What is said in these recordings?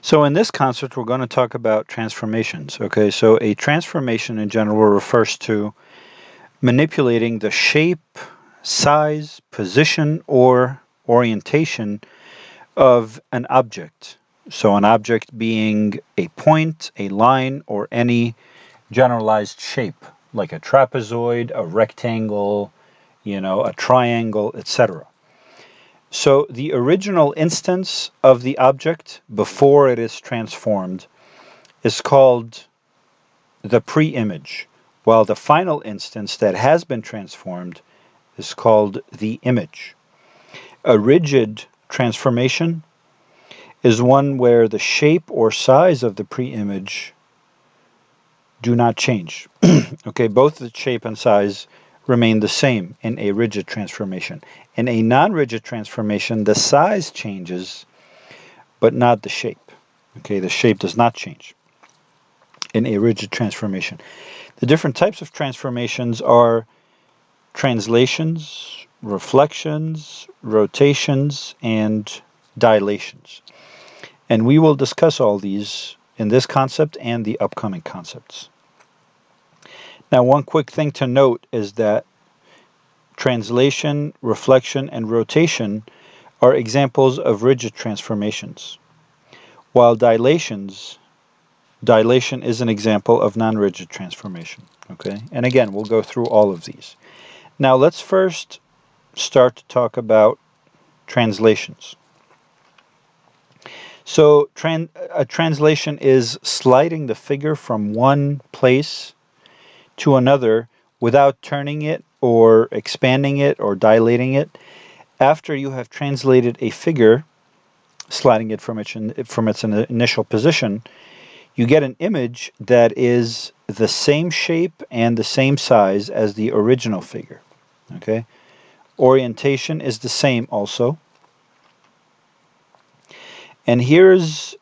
So in this concept, we're going to talk about transformations. Okay, so a transformation in general refers to manipulating the shape, size, position, or orientation of an object. So an object being a point, a line, or any generalized shape, like a trapezoid, a rectangle, a triangle, etc. So the original instance of the object before it is transformed is called the pre-image, while the final instance that has been transformed is called the image. A rigid transformation is one where the shape or size of the pre-image do not change. Okay, both the shape and size remain the same in a rigid transformation. In a non-rigid transformation, the size changes, but not the shape. Okay, the shape does not change in a rigid transformation. The different types of transformations are translations, reflections, rotations, and dilations. And we will discuss all these in this concept and the upcoming concepts. Now, one quick thing to note is that translation, reflection, and rotation are examples of rigid transformations, while dilation is an example of non-rigid transformation. Okay, and again, we'll go through all of these. Now, let's first start to talk about translations. So, a translation is sliding the figure from one place to another without turning it or expanding it or dilating it. After you have translated a figure, sliding it from its initial position, you get an image that is the same shape and the same size as the original figure. Okay? Orientation is the same also. And here's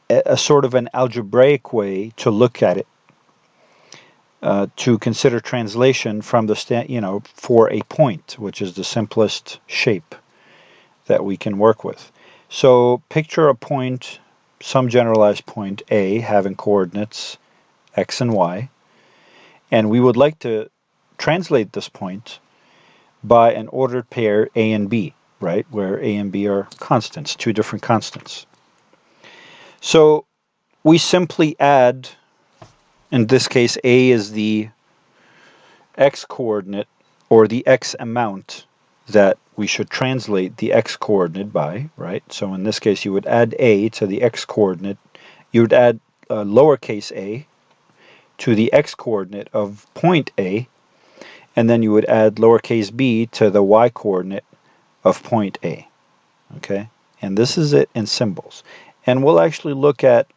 a sort of an algebraic way to look at it, to consider translation from for a point, which is the simplest shape that we can work with. So picture a point, some generalized point A having coordinates x and y, and we would like to translate this point by an ordered pair A and B, right, where A and B are constants, two different constants. So we simply add, in this case, A is the x coordinate or the x amount that we should translate the x coordinate by, right? So in this case, you would add A to the x coordinate. You would add lowercase a to the x coordinate of point A, and then you would add lowercase b to the y coordinate of point A. Okay? And this is it in symbols. And we'll actually look at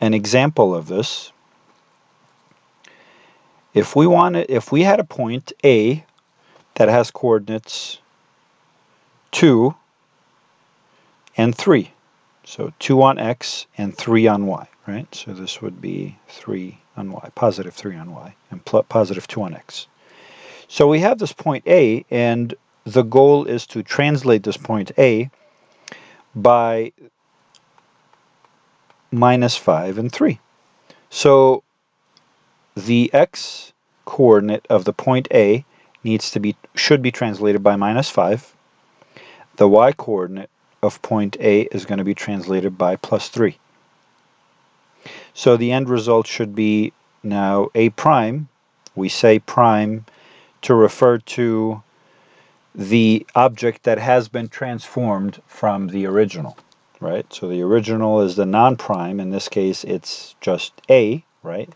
an example of this. If we had a point A that has coordinates 2 and 3. So 2 on x and 3 on y, right? So this would be 3 on y, positive 3 on y, and positive 2 on x. So we have this point A, and the goal is to translate this point A by minus 5 and 3. So the x coordinate of the point A should be translated by minus 5. The y coordinate of point A is going to be translated by plus 3. So the end result should be now A prime. We say prime to refer to the object that has been transformed from the original, right? So the original is the non-prime. In this case, it's just A, right?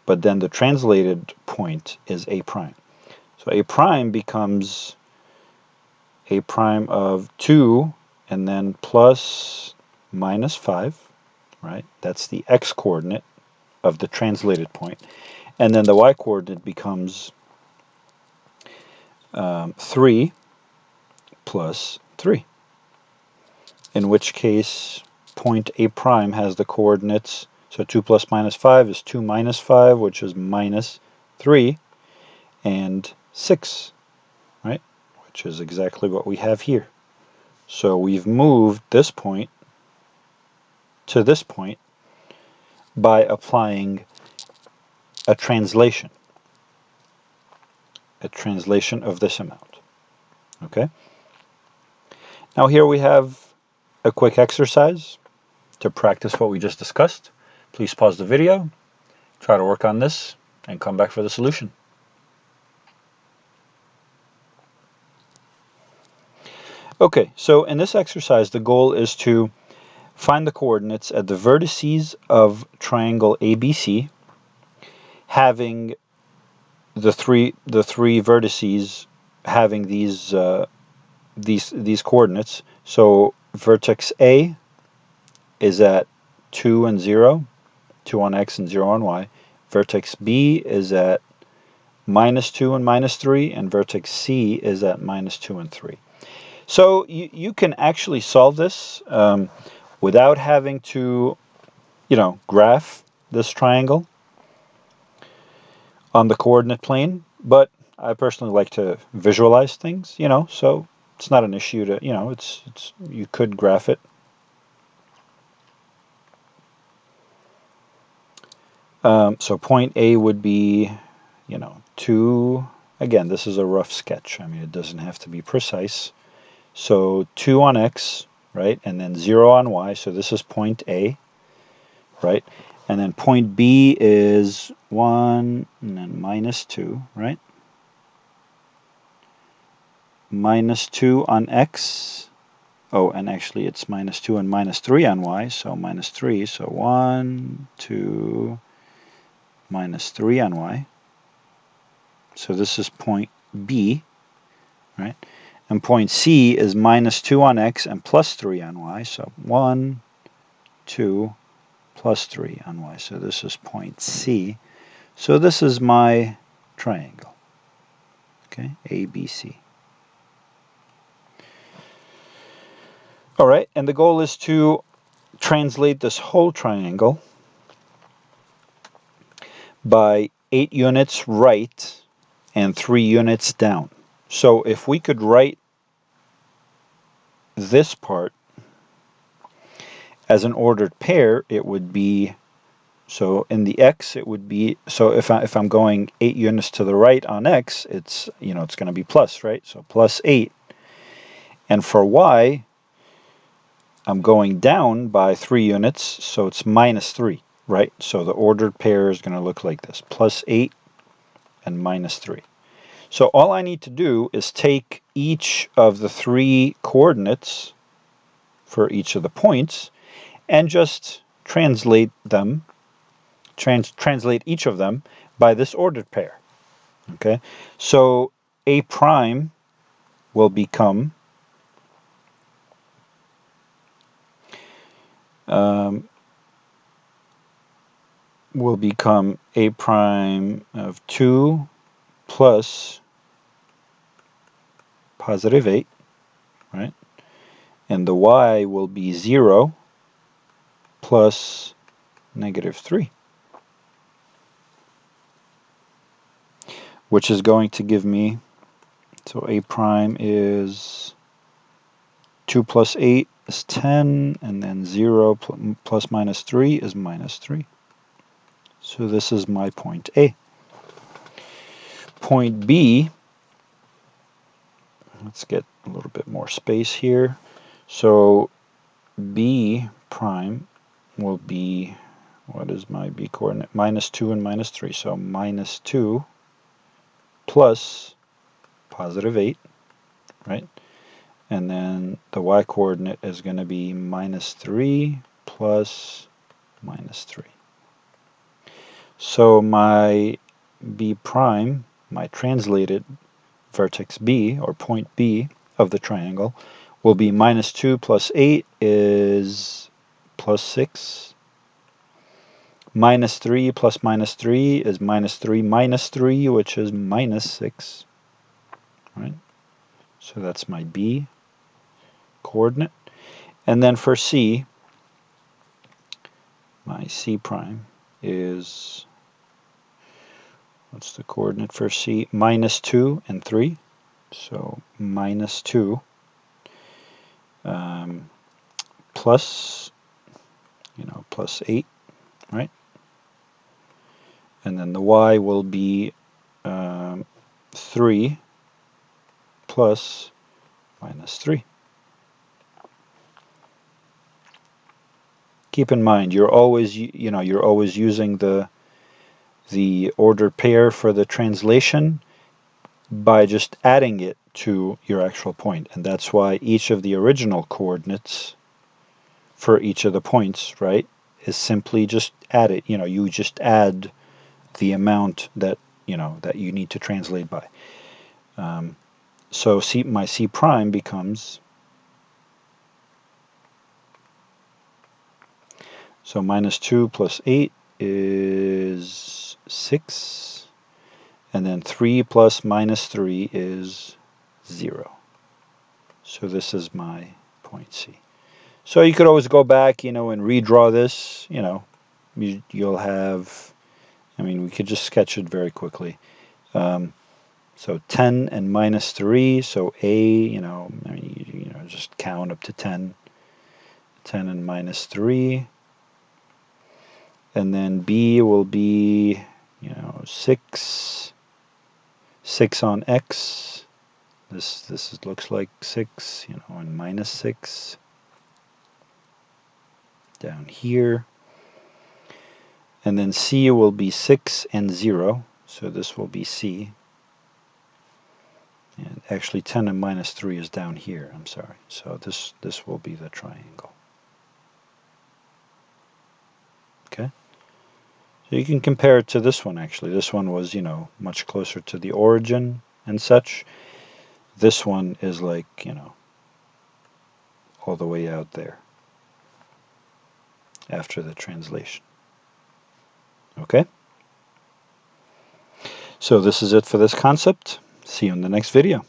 But then the translated point is A prime. So A prime becomes A prime of 2 and then plus minus 5, right? That's the x coordinate of the translated point. And then the y coordinate becomes 3 plus 3, in which case point A prime has the coordinates, so 2 plus minus 5 is 2 minus 5, which is minus 3, and 6, right? Which is exactly what we have here. So we've moved this point to this point by applying a translation of this amount. Okay? Now here we have a quick exercise to practice what we just discussed. Please pause the video, try to work on this, and come back for the solution. Okay, so in this exercise, the goal is to find the coordinates at the vertices of triangle ABC, having the three vertices having these coordinates. So vertex A is at 2 and 0, 2 on x and 0 on y. Vertex B is at -2 and -3, and vertex C is at -2 and 3. So you can actually solve this without having to, graph this triangle on the coordinate plane, but I personally like to visualize things, so it's not an issue to, you could graph it. So point A would be, 2, again, this is a rough sketch. I mean, it doesn't have to be precise. So 2 on x, right, and then 0 on y, so this is point A, right? And then point B is 1 and then -2, right? -2 on x. Oh, and actually it's -2 and -3 on y, so -3. So 1, 2, -3 on y. So this is point B, right? And point C is -2 on x and +3 on y. So 1, 2, +3 on y. So this is point C. So this is my triangle, okay, ABC. All right, and the goal is to translate this whole triangle by 8 units right and 3 units down. So if we could write this part as an ordered pair, it would be, so in the x, it would be, so if I'm going 8 units to the right on x, it's, it's going to be plus, right? So +8. And for y, I'm going down by 3 units, so it's -3, right? So the ordered pair is going to look like this, +8 and -3. So all I need to do is take each of the 3 coordinates for each of the points and just translate them, translate each of them by this ordered pair. Okay, so A prime will become A prime of 2 plus +8, right? And the y will be 0 plus -3, which is going to give me, so A prime is 2 plus 8 is 10, and then 0 plus -3 is -3. So this is my point A. Point B, let's get a little bit more space here. So B prime will be, what is my B coordinate? -2 and -3. So -2 plus +8, right? And then the y coordinate is going to be -3 plus -3. So my B prime, my translated vertex B, or point B of the triangle, will be -2 plus 8 is +6. -3 plus -3 is -3 minus 3, which is -6. Right? So that's my B coordinate. And then for C, my C prime is, what's the coordinate for C? -2 and 3. So -2 plus, plus 8, right? And then the y will be 3 plus minus 3. Keep in mind, you're always you're always using the ordered pair for the translation by just adding it to your actual point, and that's why each of the original coordinates for each of the points, right, is simply just added. You just add the amount that that you need to translate by. So my C prime becomes, so minus 2 plus 8 is 6, and then 3 plus minus 3 is 0. So this is my point C. So you could always go back, and redraw this. You'll have, we could just sketch it very quickly. So 10 and minus 3, so A, just count up to 10. 10 and minus 3. And then B will be, 6. 6 on X. This looks like 6, and minus 6. Down here. And then C will be 6 and 0, so this will be C. And actually 10 and minus 3 is down here, I'm sorry. So this will be the triangle. Okay? So you can compare it to this one, actually. This one was, much closer to the origin and such. This one is like, all the way out there after the translation. Okay? So this is it for this concept. See you in the next video.